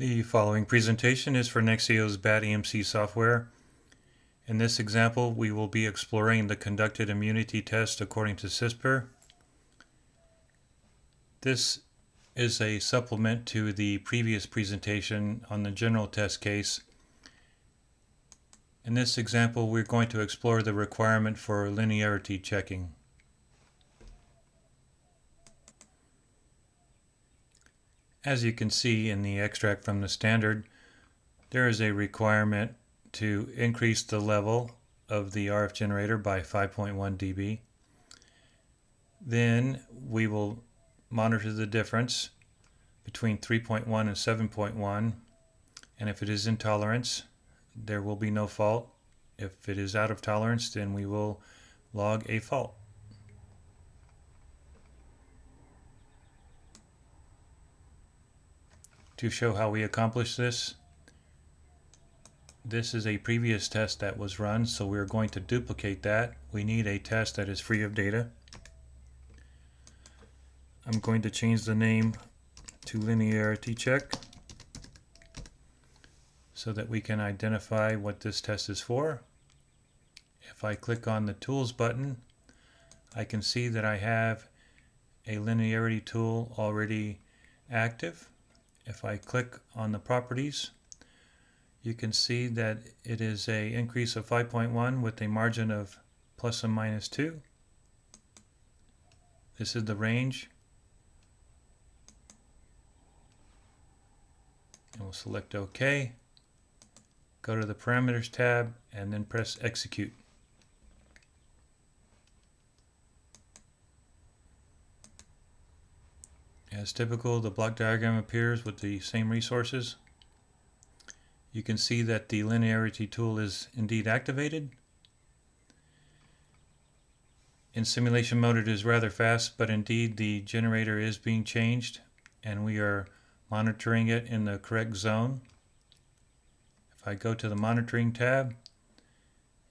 The following presentation is for Nexio's BAT-EMC software. In this example, we will be exploring the conducted immunity test according to CISPR. This is a supplement to the previous presentation on the general test case. In this example, we're going to explore the requirement for linearity checking. As you can see in the extract from the standard, there is a requirement to increase the level of the RF generator by 5.1 dB. Then we will monitor the difference between 3.1 and 7.1, and if it is in tolerance, there will be no fault. If it is out of tolerance, then we will log a fault. To show how we accomplish this, this is a previous test that was run, so we're going to duplicate that. We need a test that is free of data. I'm going to change the name to linearity check so that we can identify what this test is for. If I click on the Tools button, I can see that I have a linearity tool already active. If I click on the properties, you can see that it is an increase of 5.1 with a margin of plus and minus 2. This is the range. And we'll select OK. Go to the Parameters tab and then press Execute. As typical, the block diagram appears with the same resources. You can see that the linearity tool is indeed activated. In simulation mode it is rather fast, but indeed the generator is being changed and we are monitoring it in the correct zone. If I go to the Monitoring tab,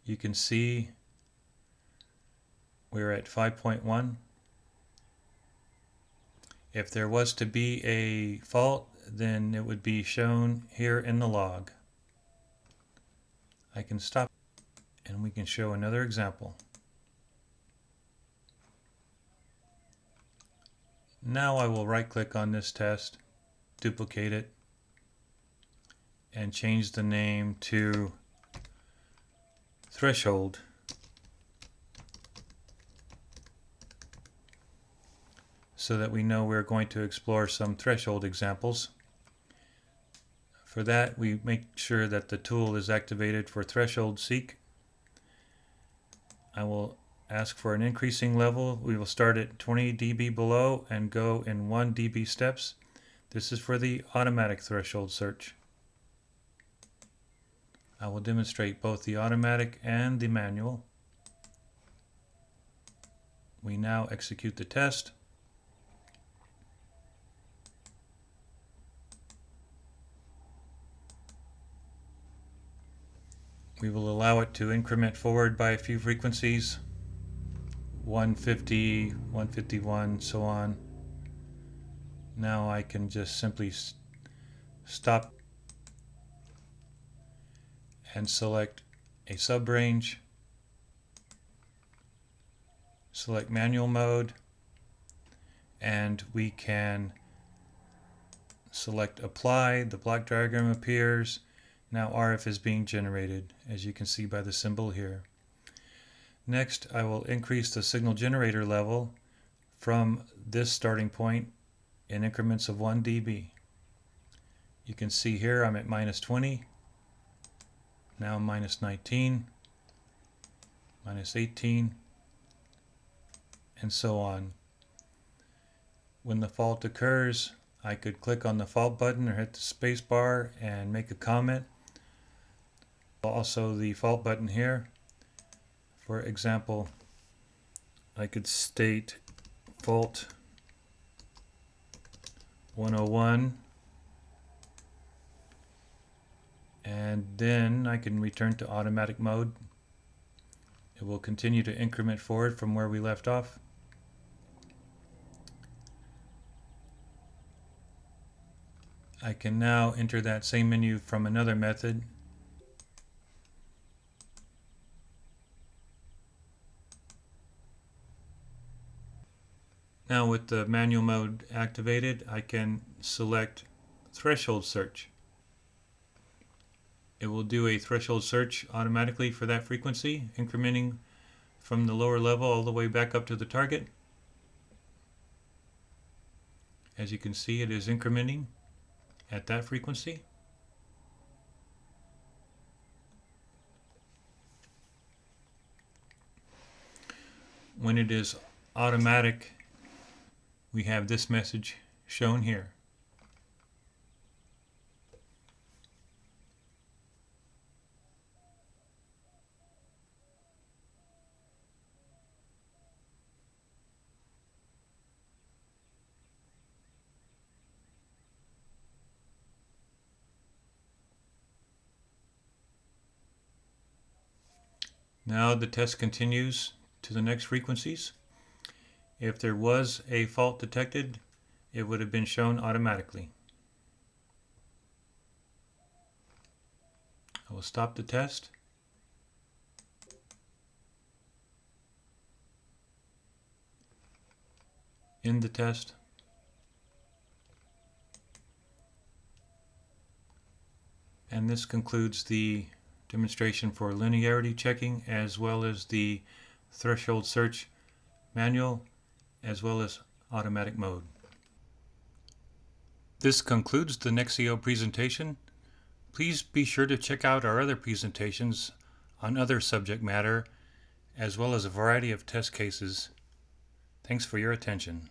you can see we're at 5.1. If there was to be a fault, then it would be shown here in the log. I can stop and we can show another example. Now I will right click on this test, duplicate it, and change the name to threshold. So that we know we're going to explore some threshold examples. For that, we make sure that the tool is activated for threshold seek. I will ask for an increasing level. We will start at 20 dB below and go in 1 dB steps. This is for the automatic threshold search. I will demonstrate both the automatic and the manual. We now execute the test. We will allow it to increment forward by a few frequencies, 150, 151, so on. Now I can just simply stop and select a sub-range, select manual mode, and we can select apply. The block diagram appears. Now RF is being generated, as you can see by the symbol here. Next, I will increase the signal generator level from this starting point in increments of 1 dB. You can see here I'm at minus 20, now minus 19, minus 18, and so on. When the fault occurs, I could click on the fault button or hit the space bar and make a comment. Also the fault button here. For example, I could state fault 101 and then I can return to automatic mode. It will continue to increment forward from where we left off. I can now enter that same menu from another method. Now with the manual mode activated, I can select threshold search. It will do a threshold search automatically for that frequency, incrementing from the lower level all the way back up to the target. As you can see, it is incrementing at that frequency. When it is automatic, we have this message shown here. Now the test continues to the next frequencies. If there was a fault detected, it would have been shown automatically. I will stop the test. End the test. And this concludes the demonstration for linearity checking, as well as the threshold search manual, as well as automatic mode. This concludes the Nexio presentation. Please be sure to check out our other presentations on other subject matter, as well as a variety of test cases. Thanks for your attention.